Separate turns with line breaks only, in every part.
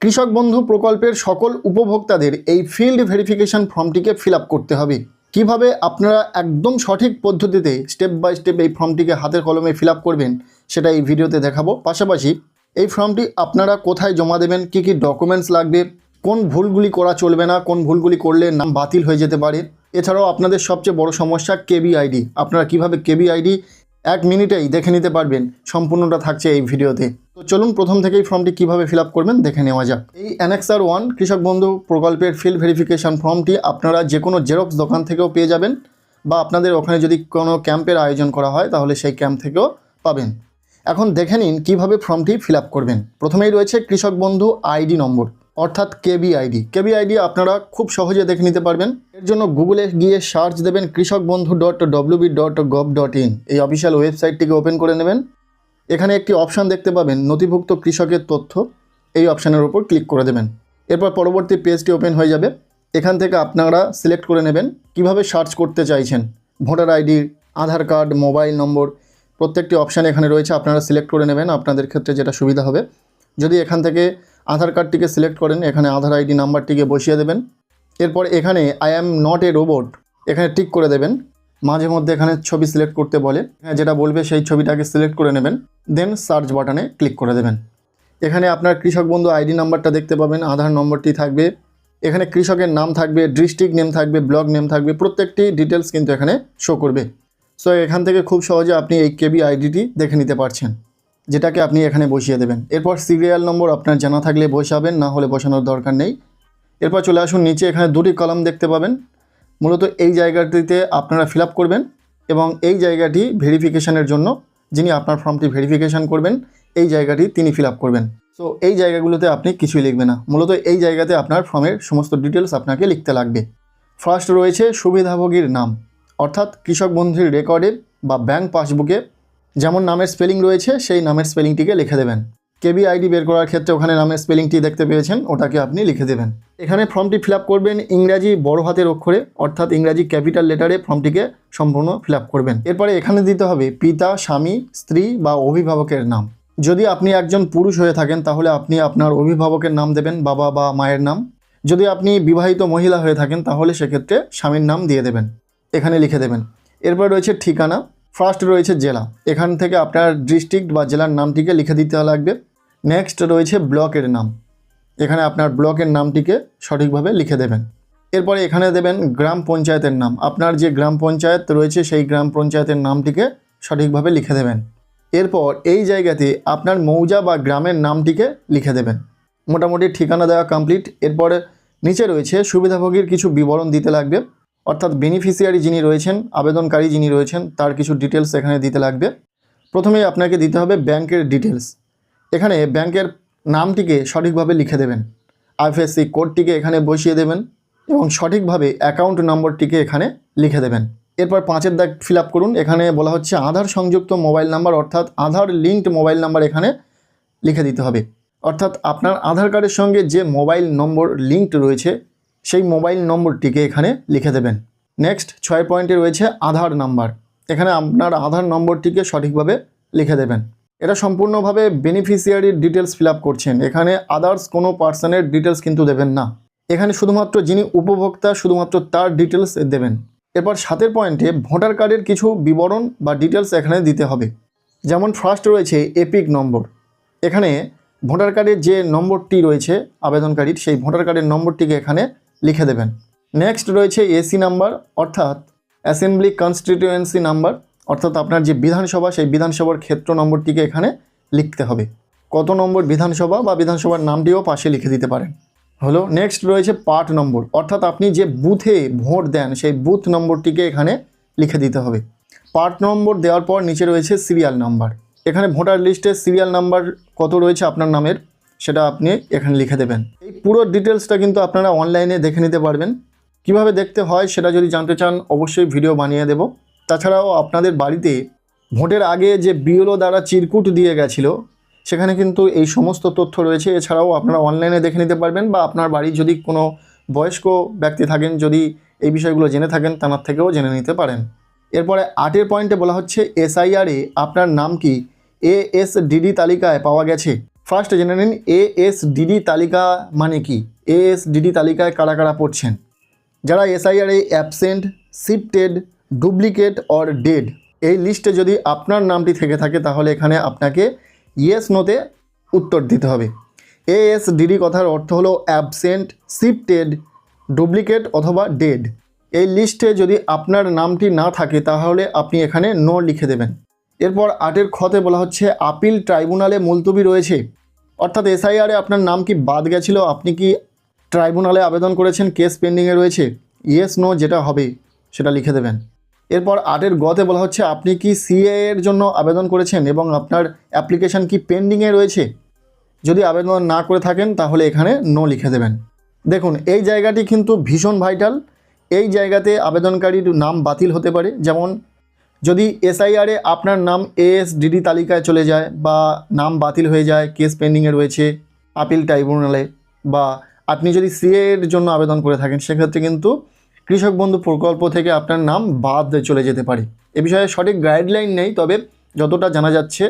কৃষক বন্ধু প্রকল্পের সকল উপভোক্তাদের এই ফিল্ড ভেরিফিকেশন ফর্মটিকে ফিল আপ করতে হবে। কিভাবে আপনারা একদম সঠিক পদ্ধতিতে স্টেপ বাই স্টেপ এই ফর্মটিকে হাতের কলমে ফিল আপ করবেন সেটা এই ভিডিওতে দেখাবো। পাশাপাশি এই ফর্মটি আপনারা কোথায় জমা দেবেন, কী কী ডকুমেন্টস লাগবে, কোন ভুলগুলি করা চলবে না, কোন ভুলগুলি করলে নাম বাতিল হয়ে যেতে পারে। এছাড়াও আপনাদের সবচেয়ে বড় সমস্যা কেবিআইডি, আপনারা কিভাবে কেবিআইডি 1 মিনিটেই দেখে নিতে পারবেন, সম্পূর্ণটা থাকছে এই ভিডিওতে। তো চলুন প্রথম থেকেই ফর্মটি কিভাবে ফিল আপ করবেন দেখে নেওয়া যাক। এই অ্যানেক্সার 1 কৃষক বন্ধু প্রকল্পের ফিল্ড ভেরিফিকেশন ফর্মটি আপনারা যে কোনো জেরক্স দোকান থেকেও পেয়ে যাবেন, বা আপনাদের ওখানে যদি কোনো ক্যাম্পের আয়োজন করা হয় তাহলে সেই ক্যাম্প থেকেও পাবেন। এখন দেখে নিন কীভাবে ফর্মটি ফিল আপ করবেন। প্রথমেই রয়েছে কৃষক বন্ধু আইডি নম্বর অর্থাৎ কেবিআইডি। কেবিআইডি আপনারা খুব সহজে দেখে নিতে পারবেন। এর জন্য গুগলে গিয়ে সার্চ দেবেন krisakbandhu.wb.gov.in, এই অফিসিয়াল ওয়েবসাইটটিকে ওপেন করে নেবেন। এখানে একটি অপশান দেখতে পাবেন নথিভুক্ত কৃষকের তথ্য, এই অপশানের উপর ক্লিক করে দেবেন। এরপর পরবর্তী পেজটি ওপেন হয়ে যাবে। এখান থেকে আপনারা সিলেক্ট করে নেবেন কিভাবে সার্চ করতে চাইছেন। ভোটার আইডি, আধার কার্ড, মোবাইল নম্বর, প্রত্যেকটি অপশান এখানে রয়েছে, আপনারা সিলেক্ট করে নেবেন আপনাদের ক্ষেত্রে যেটা সুবিধা হবে। যদি এখান থেকে আধার কার্ডটিকে সিলেক্ট করেন, এখানে আধার আইডি নাম্বারটিকে বসিয়ে দেবেন। এরপর এখানে I am not a robot এখানে টিক করে দেবেন। মাঝে মধ্যে এখানে ছবি সিলেক্ট করতে বলে, যেটা বলবে সেই ছবিটাকে সিলেক্ট করে নেবেন, দেন সার্চ বাটনে ক্লিক করে দেবেন। এখানে আপনার কৃষক বন্ধু আইডি নাম্বারটা দেখতে পাবেন, আধার নম্বরটি থাকবে, এখানে কৃষকের নাম থাকবে, ডিস্ট্রিক্ট নেম থাকবে, ব্লক নেম থাকবে, প্রত্যেকটি ডিটেলস কিন্তু এখানে শো করবে। সো এখান থেকে খুব সহজে আপনি এই কেবি আইডিটি দেখে নিতে পারছেন, যেটাকে আপনি এখানে বসিয়ে দেবেন। এরপর সিরিয়াল নম্বর আপনার জানা থাকলে বসাবেন, না হলে বসানোর দরকার নেই। এরপর চলে আসুন নিচে, এখানে দুটি কলাম দেখতে পাবেন। মূলত এই জায়গাটিতে আপনারা ফিল আপ করবেন এবং এই জায়গাটি ভেরিফিকেশানের জন্য যিনি আপনার ফর্মটি ভেরিফিকেশান করবেন এই জায়গাটি তিনি ফিল আপ করবেন। সো এই জায়গাগুলোতে আপনি কিছুই লিখবেন না, মূলত এই জায়গাতে আপনার ফর্মের সমস্ত ডিটেলস আপনাকে লিখতে লাগবে। ফার্স্ট রয়েছে সুবিধাভোগীর নাম, অর্থাৎ কৃষক বন্ধুর রেকর্ডে বা ব্যাংক পাসবুকে যেমন নামের স্পেলিং রয়েছে সেই নামের স্পেলিংটিকে লিখে দেবেন। কেবিআইডি বের করার ক্ষেত্রে ওখানে নামের স্পেলিংটি দেখতে পেয়েছেন, ওটাকে আপনি লিখে দেবেন। এখানে ফর্মটি ফিল আপ করবেন ইংরাজি বড় হাতের অক্ষরে, অর্থাৎ ইংরাজি ক্যাপিটাল লেটারে ফর্মটিকে সম্পূর্ণ ফিল আপ করবেন। এরপরে এখানে দিতে হবে পিতা, স্বামী, স্ত্রী বা অভিভাবকের নাম। যদি আপনি একজন পুরুষ হয়ে থাকেন তাহলে আপনি আপনার অভিভাবকের নাম দেবেন, বাবা বা মায়ের নাম। যদি আপনি বিবাহিত মহিলা হয়ে থাকেন তাহলে সেক্ষেত্রে স্বামীর নাম দিয়ে দেবেন, এখানে লিখে দেবেন। এরপর রয়েছে ঠিকানা। ফার্স্ট রয়েছে জেলা, এখান থেকে আপনার ডিস্ট্রিক্ট বা জেলার নামটিকে লিখে দিতে লাগবে। নেক্সট রয়েছে ব্লকের নাম, এখানে আপনার ব্লকের নামটিকে সঠিকভাবে লিখে দেবেন। এরপরে এখানে দেবেন গ্রাম পঞ্চায়েতের নাম, আপনার যে গ্রাম পঞ্চায়েত রয়েছে সেই গ্রাম পঞ্চায়েতের নামটিকে সঠিকভাবে লিখে দেবেন। এরপর এই জায়গাতে আপনার মৌজা বা গ্রামের নামটিকে লিখে দেবেন। মোটামুটি ঠিকানা দেওয়া কমপ্লিট। এরপরে নিচে রয়েছে সুবিধাভোগীর কিছু বিবরণ দিতে লাগবে, অর্থাৎ বেনিফিশিয়ারি যিনি রয়েছেন, আবেদনকারী যিনি রয়েছেন তার কিছু ডিটেলস এখানে দিতে লাগবে। প্রথমেই আপনাকে দিতে হবে ব্যাংকের ডিটেলস, এখানে ব্যাংকের নামটিকে সঠিকভাবে লিখে দেবেন, আইএফএসসি কোডটিকে এখানে বসিয়ে দেবেন এবং সঠিকভাবে অ্যাকাউন্ট নম্বরটিকে এখানে লিখে দেবেন। এরপর 5 দাগ ফিল আপ করুন। এখানে বলা হচ্ছে আধার সংযুক্ত মোবাইল নাম্বার, অর্থাৎ আধার লিঙ্কড মোবাইল নাম্বার এখানে লিখে দিতে হবে, অর্থাৎ আপনার আধার কার্ডের সঙ্গে যে মোবাইল নম্বর লিঙ্কড রয়েছে সেই মোবাইল নম্বরটিকে এখানে লিখে দেবেন। নেক্সট 6 পয়েন্টে রয়েছে আধার নাম্বার, এখানে আপনার আধার নম্বরটিকে সঠিকভাবে লিখে দেবেন। এটা সম্পূর্ণভাবে বেনিফিশিয়ারির ডিটেলস ফিল আপ করছেন, এখানে আদার্স কোনো পার্সনের ডিটেলস কিন্তু দেবেন না, এখানে শুধুমাত্র যিনি উপভোক্তা শুধুমাত্র তার ডিটেলস দেবেন। এরপর 7 পয়েন্টে ভোটার কার্ডের কিছু বিবরণ বা ডিটেলস এখানে দিতে হবে। যেমন ফার্স্ট রয়েছে এপিক নম্বর, এখানে ভোটার কার্ডের যে নম্বরটি রয়েছে আবেদনকারীর সেই ভোটার কার্ডের নম্বরটিকে এখানে লিখে দেবেন। নেক্সট রয়েছে এসি নাম্বার, অর্থাৎ অ্যাসেম্বলি কনস্টিটিউয়েন্সি নাম্বার, অর্থাৎ আপনার যে বিধানসভা সেই বিধানসভার ক্ষেত্র নম্বরটিকে এখানে লিখতে হবে। কত নম্বর বিধানসভা বা বিধানসভার নামটিও পাশে লিখে দিতে পারেন। হলো। নেক্সট রয়েছে পার্ট নম্বর, অর্থাৎ আপনি যে বুথে ভোট দেন সেই বুথ নম্বরটিকে এখানে লিখে দিতে হবে। পার্ট নম্বর দেওয়ার পর নিচে রয়েছে সিরিয়াল নাম্বার, এখানে ভোটার লিস্টে সিরিয়াল নাম্বার কত রয়েছে আপনার নামের সেটা আপনি এখানে লিখে দেবেন। এই পুরো ডিটেলসটা কিন্তু আপনারা অনলাইনে দেখে নিতে পারবেন। কিভাবে দেখতে হয় সেটা যদি জানতে চান অবশ্যই ভিডিও বানিয়ে দেব। তাছাড়াও আপনাদের বাড়িতে ভোটের আগে যে বিএলও দ্বারা চিরকুট দিয়ে গেছিলো সেখানে কিন্তু এই সমস্ত তথ্য রয়েছে। এছাড়াও আপনারা অনলাইনে দেখে নিতে পারবেন, বা আপনার বাড়ির যদি কোনো বয়স্ক ব্যক্তি থাকেন যদি এই বিষয়গুলো জেনে থাকেন তার থেকেও জেনে নিতে পারেন। এরপরে 8 পয়েন্টে বলা হচ্ছে এসআইআরে আপনার নাম কি এএসডিডি তালিকায় পাওয়া গেছে, ফার্স্ট জেনে নিন এএসডিডি তালিকা মানে কি। এএসডিডি তালিকায় কারা কারা পড়ছেন? যারা এসআইআরে absent, shifted, duplicate or dead এই লিস্টে যদি আপনার নামটি থেকে থাকে তাহলে এখানে আপনাকে ইয়েস নোতে উত্তর দিতে হবে। এএসডিডি কথার অর্থ হলো অ্যাবসেন্ট, শিফটেড, ডুপ্লিকেট অথবা ডেড। এই লিস্টে যদি আপনার নামটি না থাকে তাহলে আপনি এখানে নো লিখে দেবেন। এরপর 8 খতে বলা হচ্ছে আপিল ট্রাইব্যুনালে মুলতবি রয়েছে, অর্থাৎ এসআইআরে আপনার নাম কি বাদ গেছিল, আপনি কি ট্রাইব্যুনালে আবেদন করেছেন, কেস পেন্ডিংয়ে রয়েছে, ইয়েস নো যেটা হবে সেটা লিখে দেবেন। এরপর 8 গতে বলা হচ্ছে আপনি কি সিএ এর জন্য আবেদন করেছেন এবং আপনার অ্যাপ্লিকেশান কি পেন্ডিংয়ে রয়েছে, যদি আবেদন না করে থাকেন তাহলে এখানে নো লিখে দেবেন। দেখুন এই জায়গাটি কিন্তু ভীষণ ভাইটাল। এই জায়গাতে আবেদনকারীর নাম বাতিল হতে পারে, যেমন যদি এসআইআরে আপনার নাম এএসডিডি তালিকায় চলে যায় বা নাম বাতিল হয়ে যায়, কেস পেন্ডিংয়ে রয়েছে আপিল ট্রাইব্যুনালে, বা আপনি যদি সিএ এর জন্য আবেদন করে থাকেন সেক্ষেত্রে কিন্তু কৃষক বন্ধু প্রকল্প থেকে আপনার নাম বাদ চলে যেতে পারে। এ বিষয়ে সঠিক গাইডলাইন নেই, তবে যতটা জানা যাচ্ছে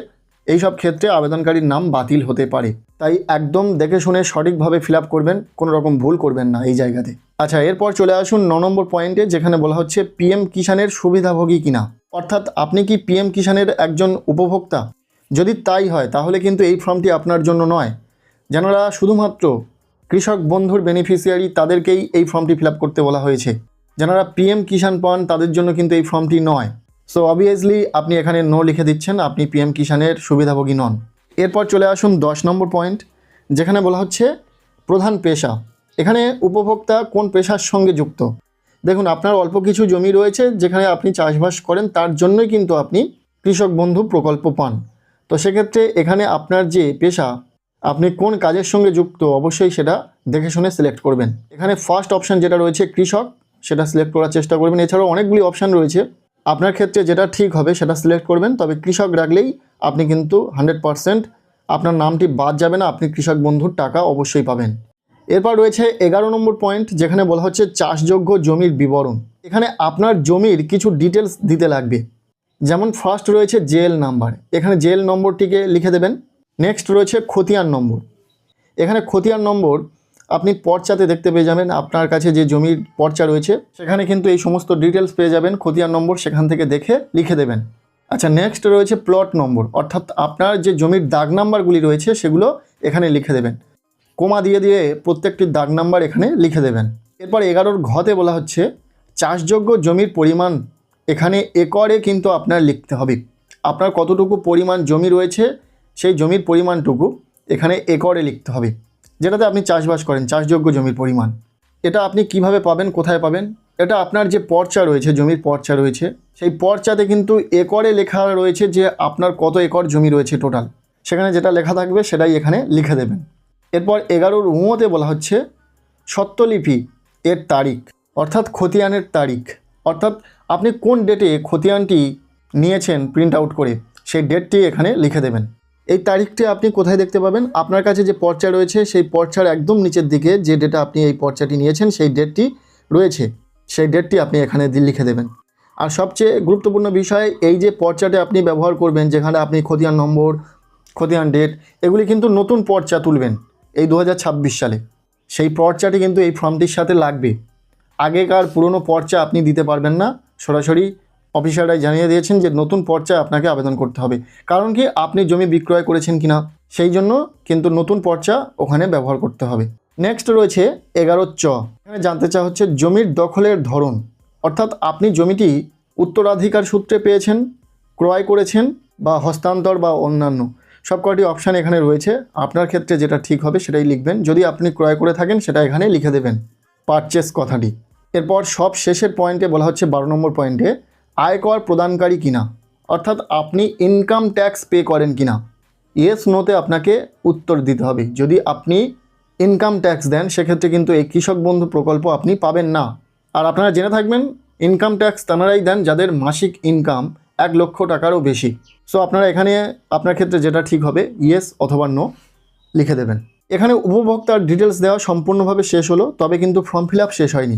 এই সব ক্ষেত্রে আবেদনকারীর নাম বাতিল হতে পারে। তাই একদম দেখে শুনে সঠিকভাবে ফিল আপ করবেন, কোনো রকম ভুল করবেন না এই জায়গাতে। আচ্ছা, এরপর চলে আসুন 9 নম্বর পয়েন্টে, যেখানে বলা হচ্ছে পিএম কিষাণের সুবিধাভোগী কিনা, অর্থাৎ আপনি কি পিএম কিষাণের একজন উপভোক্তা। যদি তাই হয় তাহলে কিন্তু এই ফর্মটি আপনার জন্য নয়। যারা শুধুমাত্র কৃষক বন্ধুর বেনিফিশিয়ারি তাদেরকেই এই ফর্মটি ফিল আপ করতে বলা হয়েছে। যারা পিএম কিষাণ পান তাদের জন্য কিন্তু এই ফর্মটি নয়। সো অবভিয়াসলি আপনি এখানে নো লিখে দিচ্ছেন, আপনি পিএম কিষাণের সুবিধাভোগী নন। এরপর চলে আসুন 10 নম্বর পয়েন্ট, যেখানে বলা হচ্ছে প্রধান পেশা। এখানে উপভোক্তা কোন পেশার সঙ্গে যুক্ত। দেখুন আপনার অল্প কিছু জমি রয়েছে যেখানে আপনি চাষবাস করেন, তার জন্যই কিন্তু আপনি কৃষক বন্ধু প্রকল্প পান। তো সেক্ষেত্রে এখানে আপনার যে পেশা, আপনি কোন কাজের সঙ্গে যুক্ত অবশ্যই সেটা দেখে শুনে সিলেক্ট করবেন। এখানে ফার্স্ট অপশান যেটা রয়েছে কৃষক, সেটা সিলেক্ট করার চেষ্টা করবেন। এছাড়াও অনেকগুলি অপশান রয়েছে, আপনার ক্ষেত্রে যেটা ঠিক হবে সেটা সিলেক্ট করবেন। তবে কৃষক রাখলেই আপনি কিন্তু 100% আপনার নামটি বাদ যাবে না, আপনি কৃষক বন্ধুর টাকা অবশ্যই পাবেন। এরপর রয়েছে 11 নম্বর পয়েন্ট, যেখানে বলা হচ্ছে চাষযোগ্য জমির বিবরণ। এখানে আপনার জমির কিছু ডিটেলস দিতে লাগবে, যেমন ফার্স্ট রয়েছে জেএল নাম্বার, এখানে জেএল নম্বরটিকে লিখে দেবেন। নেক্সট রয়েছে খতিয়ান নম্বর, এখানে খতিয়ান নম্বর আপনি পর্চাতে দেখতে পেয়ে যাবেন, আপনার কাছে যে জমির পর্চা রয়েছে সেখানে কিন্তু এই সমস্ত ডিটেলস পেয়ে যাবেন। খতিয়ান নম্বর সেখান থেকে দেখে লিখে দেবেন। আচ্ছা, নেক্সট রয়েছে প্লট নম্বর, অর্থাৎ আপনার যে জমির দাগ নাম্বারগুলি রয়েছে সেগুলো এখানে লিখে দেবেন। কোমা দিয়ে দিয়ে প্রত্যেকটি দাগ নাম্বার এখানে লিখে দেবেন। এরপর 11 ঘতে বলা হচ্ছে চাষযোগ্য জমির পরিমাণ, এখানে একরে কিন্তু আপনার লিখতে হবে। আপনার কতটুকু পরিমাণ জমি রয়েছে সেই জমির পরিমাণটুকু এখানে একরে লিখতে হবে, যেটাতে আপনি চাষবাস করেন, চাষযোগ্য জমির পরিমাণ। এটা আপনি কিভাবে পাবেন, কোথায় পাবেন? এটা আপনার যে পর্চা রয়েছে, জমির পর্চা রয়েছে, সেই পর্চাতে কিন্তু একরে লেখা রয়েছে যে আপনার কত একর জমি রয়েছে টোটাল, সেখানে যেটা লেখা থাকবে সেটাই এখানে লিখে দেবেন। এরপর 11 উঁতে বলা হচ্ছে স্বত্বলিপি এর তারিখ, অর্থাৎ খতিয়ানের তারিখ, অর্থাৎ আপনি কোন ডেটে খতিয়ানটি নিয়েছেন প্রিন্ট আউট করে সেই ডেটটি এখানে লিখে দেবেন। এই তারিখটি আপনি কোথায় দেখতে পাবেন? আপনার কাছে যে পর্চা রয়েছে সেই পর্চার একদম নিচের দিকে যে ডেটা আপনি এই পর্চাটি নিয়েছেন সেই ডেটটি রয়েছে, সেই ডেটটি আপনি এখানে লিখে দেবেন। আর সবচেয়ে গুরুত্বপূর্ণ বিষয়, এই যে পর্চাটি আপনি ব্যবহার করবেন, যেখানে আপনি খতিয়ান নম্বর, খতিয়ান ডেট, এগুলি কিন্তু নতুন পর্চা তুলবেন এই 2026 সালে, সেই পর্চাটি কিন্তু এই ফর্মটির সাথে লাগবে। আগেকার পুরনো পর্চা আপনি দিতে পারবেন না, সরাসরি অফিসাররাই জানিয়ে দিয়েছেন যে নতুন পর্চা আপনাকে আবেদন করতে হবে। কারণ কি, আপনি জমি বিক্রয় করেছেন কিনা সেই জন্য কিন্তু নতুন পর্চা ওখানে ব্যবহার করতে হবে। নেক্সট রয়েছে 11 চ, এখানে জানতে চাওয়া হচ্ছে জমির দখলের ধরন, অর্থাৎ আপনি জমিটি উত্তরাধিকার সূত্রে পেয়েছেন, ক্রয় করেছেন বা হস্তান্তর বা অন্যান্য সবকটি অপশান এখানে রয়েছে। আপনার ক্ষেত্রে যেটা ঠিক হবে সেটাই লিখবেন। যদি আপনি ক্রয় করে থাকেন সেটা এখানে লিখে দেবেন, পারচেস কথাটি। এরপর সব শেষের পয়েন্টে বলা হচ্ছে 12 নম্বর পয়েন্টে আয়কর প্রদানকারী কিনা, অর্থাৎ আপনি ইনকাম ট্যাক্স পে করেন কিনা। ইয়েস নোতে আপনাকে উত্তর দিতে হবে। যদি আপনি ইনকাম ট্যাক্স দেন সেক্ষেত্রে কিন্তু এই কৃষক বন্ধু প্রকল্প আপনি পাবেন না। আর আপনারা জেনে থাকবেন ইনকাম ট্যাক্স তারাই দেন যাদের মাসিক ইনকাম 1 লক্ষ টাকারও বেশি। সো আপনারা এখানে আপনার ক্ষেত্রে যেটা ঠিক হবে ইয়েস অথবা নো লিখে দেবেন। এখানে উপভোক্তার ডিটেলস দেওয়া সম্পূর্ণভাবে শেষ হলো, তবে কিন্তু ফর্ম ফিল আপ শেষ হয়নি।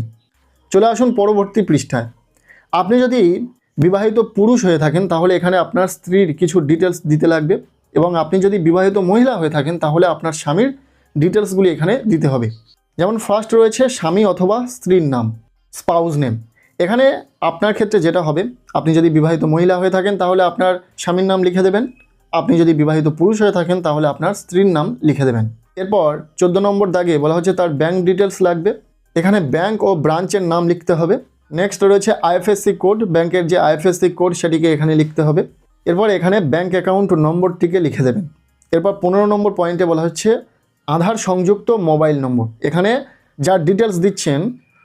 চলে আসুন পরবর্তী পৃষ্ঠায়। আপনি যদি বিবাহিত পুরুষ হয়ে থাকেন তাহলে এখানে আপনার স্ত্রীর কিছু ডিটেলস দিতে লাগবে। এবং আপনি যদি বিবাহিত মহিলা হয়ে থাকেন তাহলে আপনার স্বামীর ডিটেলসগুলি এখানে দিতে হবে। যেমন ফার্স্ট রয়েছে স্বামী অথবা স্ত্রীর নাম, স্পাউস নেম। এখানে আপনার ক্ষেত্রে যেটা হবে, আপনি যদি বিবাহিত মহিলা হয়ে থাকেন তাহলে আপনার স্বামীর নাম লিখে দেবেন, আপনি যদি বিবাহিত পুরুষ হয়ে থাকেন তাহলে আপনার স্ত্রীর নাম লিখে দেবেন। এরপর 14 নম্বর দাগে বলা হচ্ছে তার ব্যাংক ডিটেলস লাগবে, এখানে ব্যাংক ও ব্রাঞ্চের নাম লিখতে হবে। নেক্সট রয়েছে আইএফএসসি কোড, ব্যাংকের যে আইএফএসসি কোড সেটিকে এখানে লিখতে হবে। এরপর এখানে ব্যাংক অ্যাকাউন্ট নম্বরটিকে লিখে দেবেন। এরপর 15 নম্বর পয়েন্টে বলা হচ্ছে আধার সংযুক্ত মোবাইল নম্বর, এখানে যার ডিটেলস দিচ্ছেন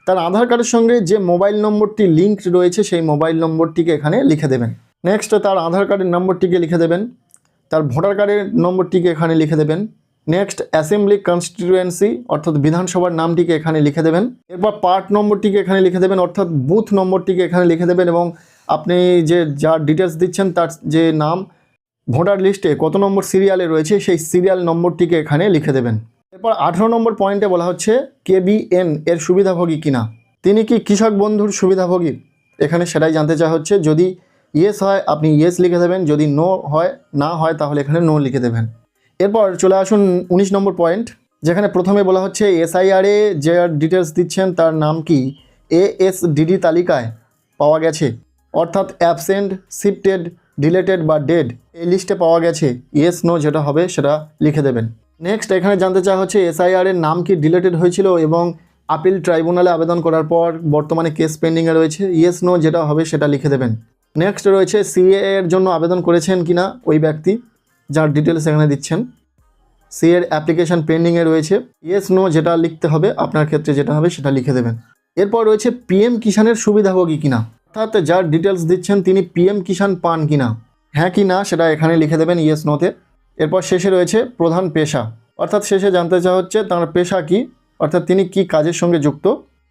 তার আধার কার্ডের সঙ্গে যে মোবাইল নম্বরটি লিঙ্কড রয়েছে সেই মোবাইল নম্বরটিকে এখানে লিখে দেবেন। নেক্সট তার আধার কার্ডের নম্বরটিকে লিখে দেবেন, তার ভোটার কার্ডের নম্বরটিকে এখানে লিখে দেবেন। নেক্সট অ্যাসেম্বলি কনস্টিটিউয়েন্সি অর্থাৎ বিধানসভার নামটিকে এখানে লিখে দেবেন। এরপর পার্ট নম্বরটিকে এখানে লিখে দেবেন অর্থাৎ বুথ নম্বরটিকে এখানে লিখে দেবেন, এবং আপনি যে যার ডিটেলস দিচ্ছেন তার যে নাম ভোটার লিস্টে কত নম্বর সিরিয়ালে রয়েছে সেই সিরিয়াল নম্বরটিকে এখানে লিখে দেবেন। এরপর 18 নম্বর পয়েন্টে বলা হচ্ছে কেবিএন এর সুবিধাভোগী কিনা, তিনি কি কৃষক বন্ধুর সুবিধাভোগী, এখানে সেটাই জানতে চাওয়া হচ্ছে। যদি ইয়েস হয় আপনি ইয়েস লিখে দেবেন, যদি না হয় তাহলে এখানে নো লিখে দেবেন। এরপর চলে আসুন 19 নম্বর পয়েন্ট, যেখানে প্রথমে বলা হচ্ছে এসআইআরে যে ডিটেলস দিচ্ছেন তার নাম কি এএসডিডি তালিকায় পাওয়া গেছে, অর্থাৎ অ্যাবসেন্ট, শিফটেড, ডিলেটেড বা ডেড এই লিস্টে পাওয়া গেছে, ইয়েস নো যেটা হবে সেটা লিখে দেবেন। নেক্সট এখানে জানতে চাওয়া হচ্ছে এসআইআর এর নাম কি ডিলেটেড হয়েছিল এবং আপিল ট্রাইব্যুনালে আবেদন করার পর বর্তমানে কেস পেন্ডিংয়ে রয়েছে, ইয়েস নো যেটা হবে সেটা লিখে দেবেন। নেক্সট রয়েছে সিএ এর জন্য আবেদন করেছেন কিনা ওই ব্যক্তি, যার ডিটেলস এখানে দিচ্ছেন, সিএ এর অ্যাপ্লিকেশন পেন্ডিংয়ে রয়েছে, ইয়েস নো যেটা লিখতে হবে, আপনার ক্ষেত্রে যেটা হবে সেটা লিখে দেবেন। এরপর রয়েছে পিএম কিষাণের সুবিধাভোগী কিনা, অর্থাৎ যার ডিটেলস দিচ্ছেন তিনি পিএম কিষাণ পান কিনা, হ্যাঁ কি না সেটা এখানে লিখে দেবেন ইয়েস নোতে। এরপর শেষে রয়েছে প্রধান পেশা, অর্থাৎ শেষে জানতে চাওয়া হচ্ছে তার পেশা কি, অর্থাৎ তিনি কি কাজের সঙ্গে যুক্ত,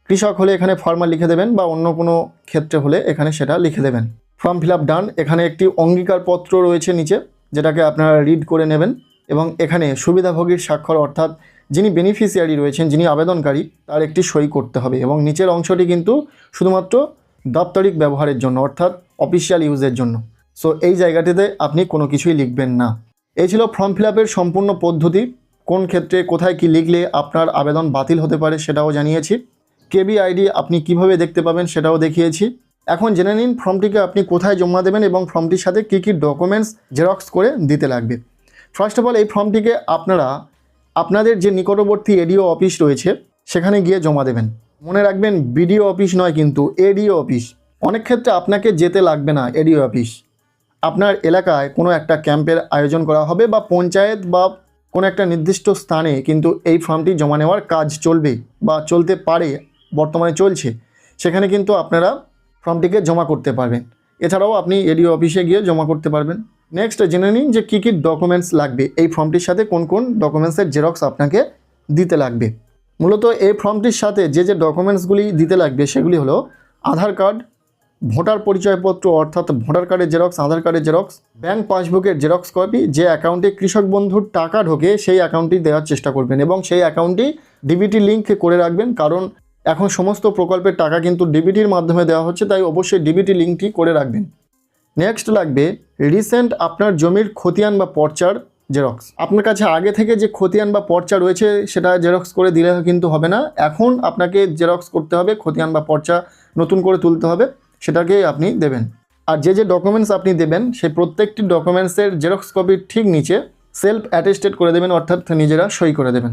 কৃষক হলে এখানে ফার্মার লিখে দেবেন বা অন্য কোনো ক্ষেত্রে হলে এখানে সেটা লিখে দেবেন। ফর্ম ফিল আপ ডান, এখানে একটি অঙ্গীকারপত্র রয়েছে নিচে যেটাকে আপনারা রিড করে নেবেন, এবং এখানে সুবিধাভোগীর স্বাক্ষর অর্থাৎ যিনি বেনিফিশিয়ারি রয়েছেন, যিনি আবেদনকারী তার একটি সই করতে হবে, এবং নিচের অংশটি কিন্তু শুধুমাত্র দাপ্তরিক ব্যবহারের জন্য অর্থাৎ অফিসিয়াল ইউজের জন্য। সো এই জায়গাটিতে আপনি কোনো কিছুই লিখবেন না। এই ছিল ফর্ম ফিল আপের সম্পূর্ণ পদ্ধতি, কোন ক্ষেত্রে কোথায় কি লিখলে আপনার আবেদন বাতিল হতে পারে সেটাও জানিয়েছি, কেবি আইডি আপনি কিভাবে দেখতে পাবেন সেটাও দেখিয়েছি। এখন জেনে নিন ফর্মটিকে আপনি কোথায় জমা দেবেন এবং ফর্মটির সাথে কী কী ডকুমেন্টস জেরক্স করে দিতে লাগবে। ফার্স্ট অফ অল এই ফর্মটিকে আপনারা আপনাদের যে নিকটবর্তী এডিও অফিস রয়েছে সেখানে গিয়ে জমা দেবেন। মনে রাখবেন বিডিও অফিস নয় কিন্তু এডিও অফিস। অনেক ক্ষেত্রে আপনাকে যেতে লাগবে না এডিও অফিস, আপনার এলাকায় কোনো একটা ক্যাম্পের আয়োজন করা হবে বা পঞ্চায়েত বা কোনো একটা নির্দিষ্ট স্থানে কিন্তু এই ফর্মটি জমা নেওয়ার কাজ চলবে বা চলতে পারে, বর্তমানে চলছে, সেখানে কিন্তু আপনারা ফর্মটিকে জমা করতে পারবেন। এছাড়াও আপনি এডিও অফিসে গিয়ে জমা করতে পারবেন। নেক্সট জেনে নিন যে কী কী ডকুমেন্টস লাগবে, এই ফর্মটির সাথে কোন কোন ডকুমেন্টসের জেরক্স আপনাকে দিতে লাগবে। মূলত এই ফর্মটির সাথে যে যে ডকুমেন্টসগুলি দিতে লাগবে সেগুলি হলো আধার কার্ড, ভোটার পরিচয়পত্র অর্থাৎ ভোটার কার্ডের জেরক্স, আধার কার্ডের জেরক্স, ব্যাংক পাসবুকের জেরক্স কপি, যে অ্যাকাউন্টে কৃষক বন্ধুর টাকা ঢোকে সেই অ্যাকাউন্টটি দেওয়ার চেষ্টা করবেন এবং সেই অ্যাকাউন্টটি ডিবিটি লিঙ্ক করে রাখবেন, কারণ এখন সমস্ত প্রকল্পের টাকা কিন্তু ডিবিটির মাধ্যমে দেওয়া হচ্ছে, তাই অবশ্যই ডিবিটি লিঙ্কটি করে রাখবেন। নেক্সট লাগবে রিসেন্ট আপনার জমির খতিয়ান বা পর্চার জেরক্স। আপনার কাছে আগে থেকে যে খতিয়ান বা পর্চা রয়েছে সেটা জেরক্স করে দিলে কিন্তু হবে না, এখন আপনাকে জেরক্স করতে হবে, খতিয়ান বা পর্চা নতুন করে তুলতে হবে, সেটাকে আপনি দেবেন। আর যে যে ডকুমেন্টস আপনি দেবেন সেই প্রত্যেকটি ডকুমেন্টসের জেরক্স কপির ঠিক নিচে সেলফ অ্যাটেস্টেড করে দেবেন, অর্থাৎ নিজেরা সই করে দেবেন।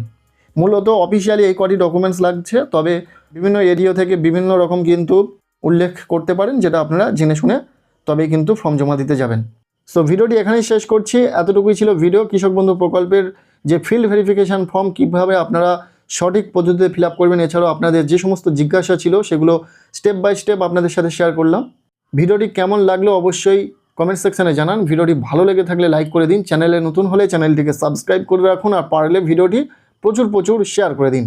মূলত অফিসিয়ালি এই কটি ডকুমেন্টস লাগছে, তবে বিভিন্ন এরিয়া থেকে বিভিন্ন রকম কিন্তু উল্লেখ করতে পারেন, যেটা আপনারা জেনে শুনে তবেই কিন্তু ফর্ম জমা দিতে যাবেন। সো ভিডিওটি এখানেই শেষ করছি। এতটুকুই ছিল ভিডিও কৃষক বন্ধু প্রকল্পের যে ফিল্ড ভেরিফিকেশান ফর্ম কীভাবে আপনারা সঠিক পদ্ধতিতে ফিল আপ করবেন, এছাড়াও আপনাদের যে সমস্ত জিজ্ঞাসা ছিল সেগুলো স্টেপ বাই স্টেপ আপনাদের সাথে শেয়ার করলাম। ভিডিওটি কেমন লাগলো অবশ্যই কমেন্ট সেকশানে জানান। ভিডিওটি ভালো লেগে থাকলে লাইক করে দিন, চ্যানেলে নতুন হলে চ্যানেলটিকে সাবস্ক্রাইব করে রাখুন, আর পারলে ভিডিওটি প্রচুর শেয়ার করে দিন।